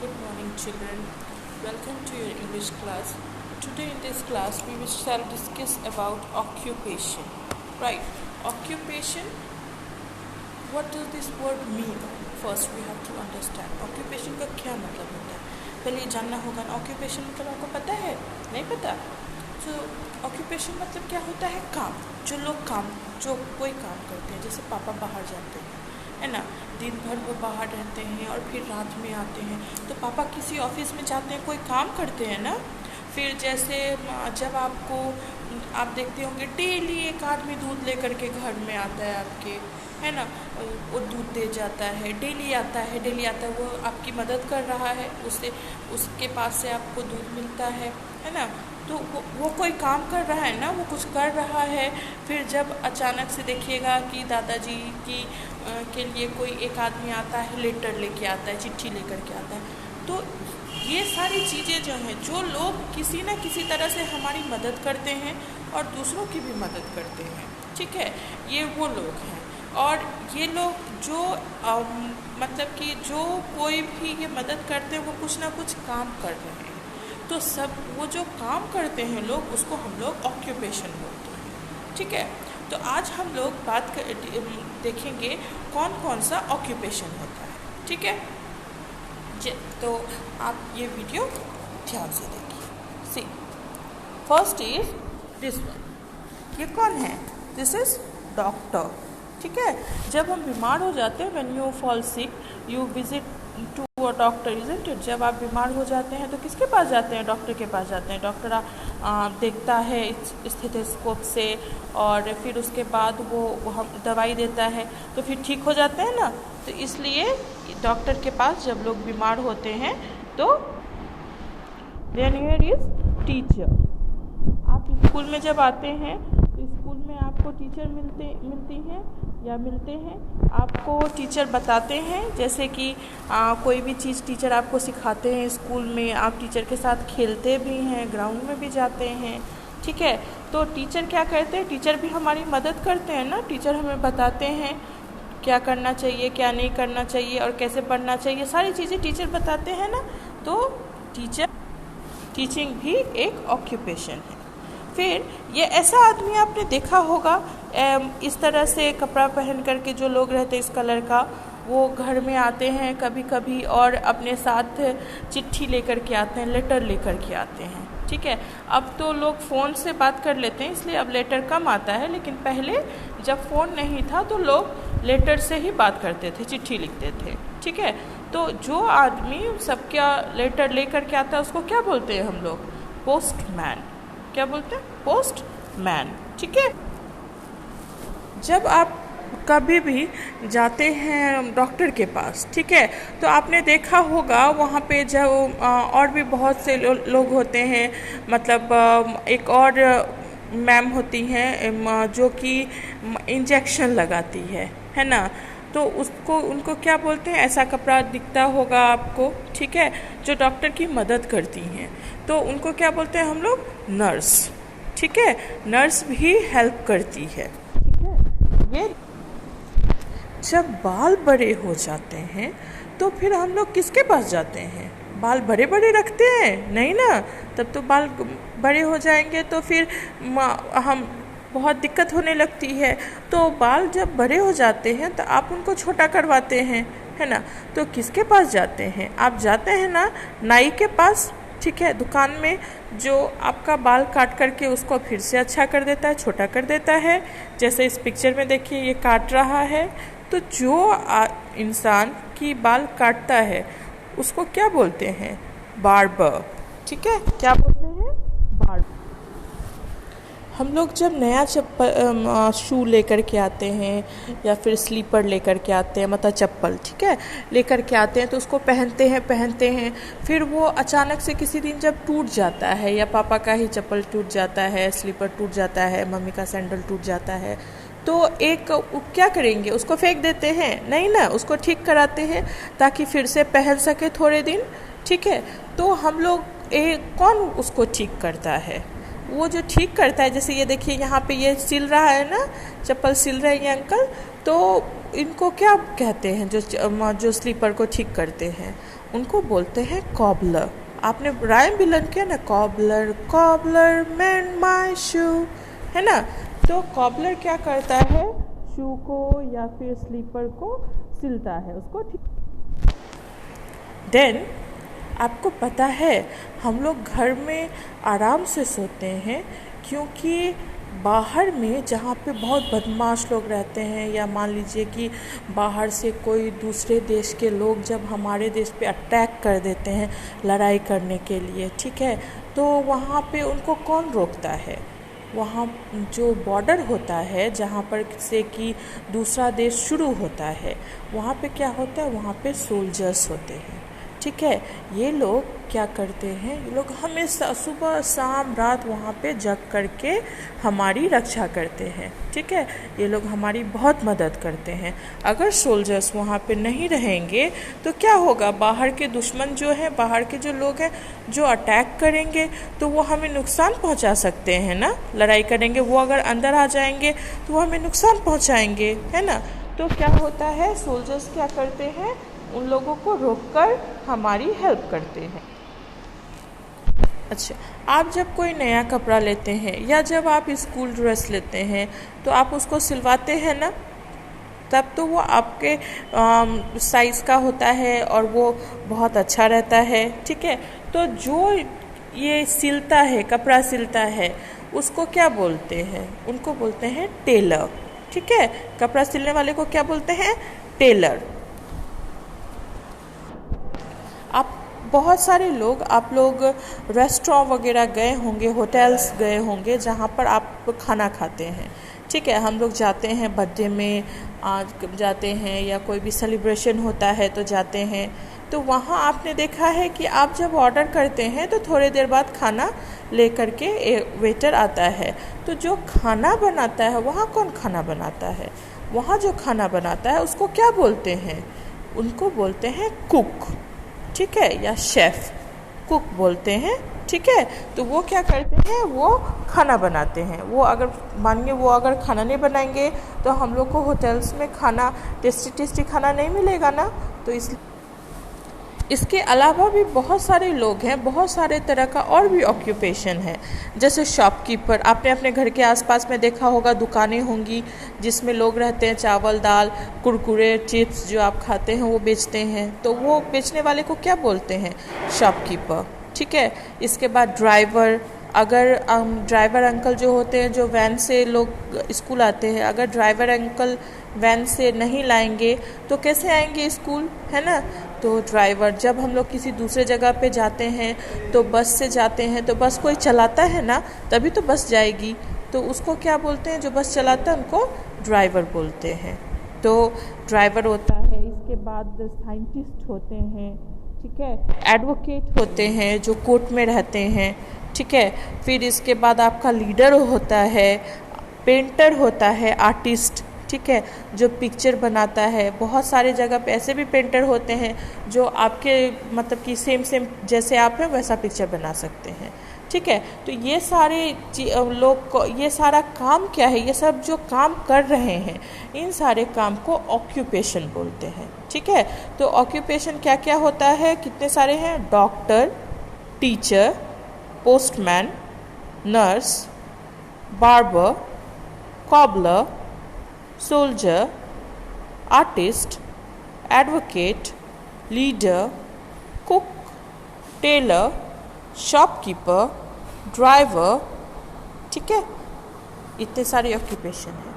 Good morning, children. Welcome to your English class. Today in this class, we shall discuss about occupation. Right? Occupation. What does this word mean? First, we have to understand. Occupation का क्या मतलब होता है? पहले ये जानना होगा ना. Occupation मतलब आपको पता है? नहीं पता? तो occupation मतलब क्या होता है? काम. जो कोई काम करते हैं. जैसे पापा बाहर जाते हैं, है ना, दिन भर वो बाहर रहते हैं और फिर रात में आते हैं. तो पापा किसी ऑफिस में जाते हैं, कोई काम करते हैं ना. फिर जैसे जब आप देखते होंगे डेली एक आदमी दूध लेकर के घर में आता है आपके, है ना, वो दूध दे जाता है, डेली आता है, वो आपकी मदद कर रहा है, उसके पास से आपको दूध मिलता है ना. तो वो कोई काम कर रहा है ना, वो कुछ कर रहा है. फिर जब अचानक से देखिएगा कि दादाजी के लिए कोई एक आदमी आता है, लेटर लेके आता है, चिट्ठी लेकर के आता है. तो ये सारी चीज़ें जो हैं, जो लोग किसी न किसी तरह से हमारी मदद करते हैं और दूसरों की भी मदद करते हैं, ठीक है, ये वो लोग हैं. और ये लोग जो मतलब कि जो कोई भी ये मदद करते हैं, वो कुछ ना कुछ काम कर रहे हैं. तो सब वो जो काम करते हैं लोग, उसको हम लोग ऑक्यूपेशन बोलते हैं, ठीक है. तो आज हम लोग देखेंगे कौन कौन सा ऑक्यूपेशन होता है, ठीक है. तो आप ये वीडियो ध्यान से देखिए. सी, फर्स्ट इज दिस वन. ये कौन है? दिस इज डॉक्टर, ठीक है. जब हम बीमार हो जाते हैं, when you fall sick you visit to a doctor, isn't it. जब आप बीमार हो जाते हैं तो किसके पास जाते हैं? डॉक्टर के पास जाते हैं. डॉक्टर देखता है स्टेथोस्कोप से और फिर उसके बाद वो हम दवाई देता है, तो फिर ठीक हो जाते हैं ना. तो इसलिए डॉक्टर के पास जब लोग बीमार होते हैं तो देन हियर इज टीचर. आप स्कूल में जब आते हैं तो स्कूल में आपको टीचर मिलते हैं. आपको टीचर बताते हैं, जैसे कि कोई भी चीज़ टीचर आपको सिखाते हैं स्कूल में. आप टीचर के साथ खेलते भी हैं, ग्राउंड में भी जाते हैं, ठीक है. तो टीचर क्या करते हैं? टीचर भी हमारी मदद करते हैं ना. टीचर हमें बताते हैं क्या करना चाहिए, क्या नहीं करना चाहिए और कैसे पढ़ना चाहिए, सारी चीज़ें टीचर बताते हैं ना. तो टीचिंग भी एक ऑक्यूपेशन है. फिर ये ऐसा आदमी आपने देखा होगा, इस तरह से कपड़ा पहन करके जो लोग रहते हैं इस कलर का, वो घर में आते हैं कभी कभी और अपने साथ चिट्ठी लेकर के आते हैं, लेटर लेकर के आते हैं, ठीक है. अब तो लोग फ़ोन से बात कर लेते हैं, इसलिए अब लेटर कम आता है. लेकिन पहले जब फ़ोन नहीं था तो लोग लेटर से ही बात करते थे, चिट्ठी लिखते थे, ठीक है. तो जो आदमी सबका लेटर लेकर के आता है उसको क्या बोलते हैं हम लोग? पोस्टमैन. क्या बोलते हैं? पोस्टमैन, ठीक है. जब आप कभी भी जाते हैं डॉक्टर के पास, ठीक है, तो आपने देखा होगा वहाँ पे जब और भी बहुत से लोग होते हैं, मतलब एक और मैम होती हैं जो कि इंजेक्शन लगाती है ना. तो उनको क्या बोलते हैं? ऐसा कपड़ा दिखता होगा आपको, ठीक है, जो डॉक्टर की मदद करती हैं. तो उनको क्या बोलते हैं हम लोग? नर्स, ठीक है. नर्स भी हेल्प करती है, ठीक है. ये जब बाल बड़े हो जाते हैं तो फिर हम लोग किसके पास जाते हैं? बाल बड़े बड़े रखते हैं? नहीं ना. तब तो बाल बड़े हो जाएंगे तो फिर हम बहुत दिक्कत होने लगती है. तो बाल जब बड़े हो जाते हैं तो आप उनको छोटा करवाते हैं, है ना. तो किसके पास जाते हैं? आप जाते हैं ना नाई के पास, ठीक है, दुकान में, जो आपका बाल काट करके उसको फिर से अच्छा कर देता है, छोटा कर देता है. जैसे इस पिक्चर में देखिए, ये काट रहा है. तो जो इंसान की बाल काटता है उसको क्या बोलते हैं? बार्बर, ठीक है. क्या बोलते हैं? बार्बर. हम लोग जब नया शू लेकर के आते हैं या फिर स्लीपर लेकर के आते हैं, मतलब चप्पल, ठीक है, लेकर के आते हैं तो उसको पहनते हैं. फिर वो अचानक से किसी दिन जब टूट जाता है, या पापा का ही चप्पल टूट जाता है, स्लीपर टूट जाता है, मम्मी का सैंडल टूट जाता है, तो क्या करेंगे? उसको फेंक देते हैं? नहीं ना, उसको ठीक कराते हैं ताकि फिर से पहन सके थोड़े दिन, ठीक है. तो हम लोग कौन उसको ठीक करता है? वो जो ठीक करता है, जैसे ये देखिए यहाँ पे ये सिल रहा है ना, चप्पल सिल रहे हैं ये अंकल, तो इनको क्या कहते हैं जो स्लीपर को ठीक करते हैं, उनको बोलते हैं कॉबलर। आपने राइम भी लर्न किया ना, कॉबलर कॉबलर मेंड माय शू, है ना। तो कॉबलर क्या करता है, शू को या फिर स्लीपर को सिलता है, उसको ठीक। देन आपको पता है हम लोग घर में आराम से सोते हैं, क्योंकि बाहर में जहाँ पे बहुत बदमाश लोग रहते हैं, या मान लीजिए कि बाहर से कोई दूसरे देश के लोग जब हमारे देश पे अटैक कर देते हैं लड़ाई करने के लिए, ठीक है, तो वहाँ पे उनको कौन रोकता है, वहाँ जो बॉर्डर होता है जहाँ पर से कि दूसरा देश शुरू होता है, वहाँ पे क्या होता है, वहाँ पे सोल्जर्स होते हैं, ठीक है। ये लोग क्या करते हैं, ये लोग हमेशा सुबह शाम रात वहाँ पे जग करके हमारी रक्षा करते हैं, ठीक है। ये लोग हमारी बहुत मदद करते हैं। अगर सोल्जर्स वहाँ पे नहीं रहेंगे तो क्या होगा, बाहर के दुश्मन जो हैं, बाहर के जो लोग हैं जो अटैक करेंगे तो वो हमें नुकसान पहुँचा सकते हैं ना, लड़ाई करेंगे, वो अगर अंदर आ जाएंगे तो वो हमें नुकसान पहुँचाएंगे, है ना। तो क्या होता है, सोल्जर्स क्या करते हैं, उन लोगों को रोककर हमारी हेल्प करते हैं। अच्छा, आप जब कोई नया कपड़ा लेते हैं या जब आप स्कूल ड्रेस लेते हैं तो आप उसको सिलवाते हैं ना, तब तो वो आपके साइज़ का होता है और वो बहुत अच्छा रहता है, ठीक है। तो जो ये सिलता है, कपड़ा सिलता है, उसको क्या बोलते हैं, उनको बोलते हैं टेलर, ठीक है। कपड़ा सिलने वाले को क्या बोलते हैं, टेलर। आप बहुत सारे लोग, आप लोग रेस्टोरेंट वगैरह गए होंगे, होटल्स गए होंगे जहाँ पर आप खाना खाते हैं, ठीक है। हम लोग जाते हैं बर्थडे में आज जाते हैं, या कोई भी सेलिब्रेशन होता है तो जाते हैं, तो वहाँ आपने देखा है कि आप जब ऑर्डर करते हैं तो थोड़ी देर बाद खाना ले करके वेटर आता है। तो जो खाना बनाता है, वहाँ कौन खाना बनाता है, वहाँ जो खाना बनाता है उसको क्या बोलते हैं, उनको बोलते हैं कुक, ठीक है, या शेफ़, कुक बोलते हैं, ठीक है। तो वो क्या करते हैं, वो खाना बनाते हैं। वो अगर मानिए वो अगर खाना नहीं बनाएंगे तो हम लोग को होटल्स में खाना टेस्टी खाना नहीं मिलेगा ना। तो इसके अलावा भी बहुत सारे लोग हैं, बहुत सारे तरह का और भी ऑक्यूपेशन है, जैसे शॉपकीपर। आपने अपने घर के आसपास में देखा होगा, दुकानें होंगी जिसमें लोग रहते हैं, चावल दाल कुरकुरे चिप्स जो आप खाते हैं वो बेचते हैं, तो वो बेचने वाले को क्या बोलते हैं, शॉपकीपर, ठीक है। इसके बाद ड्राइवर, अगर ड्राइवर अंकल जो होते हैं, जो वैन से लोग स्कूल आते हैं, अगर ड्राइवर अंकल वैन से नहीं लाएंगे तो कैसे आएंगे स्कूल, है ना। तो ड्राइवर, जब हम लोग किसी दूसरे जगह पे जाते हैं तो बस से जाते हैं, तो बस कोई चलाता है ना, तभी तो बस जाएगी, तो उसको क्या बोलते हैं, जो बस चलाता है उनको ड्राइवर बोलते हैं। तो ड्राइवर होता है। इसके बाद साइंटिस्ट होते हैं, ठीक है, एडवोकेट होते हैं जो कोर्ट में रहते हैं, ठीक है। फिर इसके बाद आपका लीडर होता है, पेंटर होता है, आर्टिस्ट, ठीक है, जो पिक्चर बनाता है। बहुत सारे जगह पे ऐसे भी पेंटर होते हैं जो आपके मतलब कि सेम जैसे आप हैं वैसा पिक्चर बना सकते हैं, ठीक है। तो ये सारे लोग को, ये सारा काम क्या है, ये सब जो काम कर रहे हैं, इन सारे काम को ऑक्यूपेशन बोलते हैं, ठीक है। तो ऑक्यूपेशन क्या क्या होता है, कितने सारे हैं, doctor, teacher, postman, nurse, barber, cobbler, soldier, artist, advocate, leader, cook, tailor, shopkeeper, driver, ठीक है। इतने सारे ऑक्यूपेशन हैं।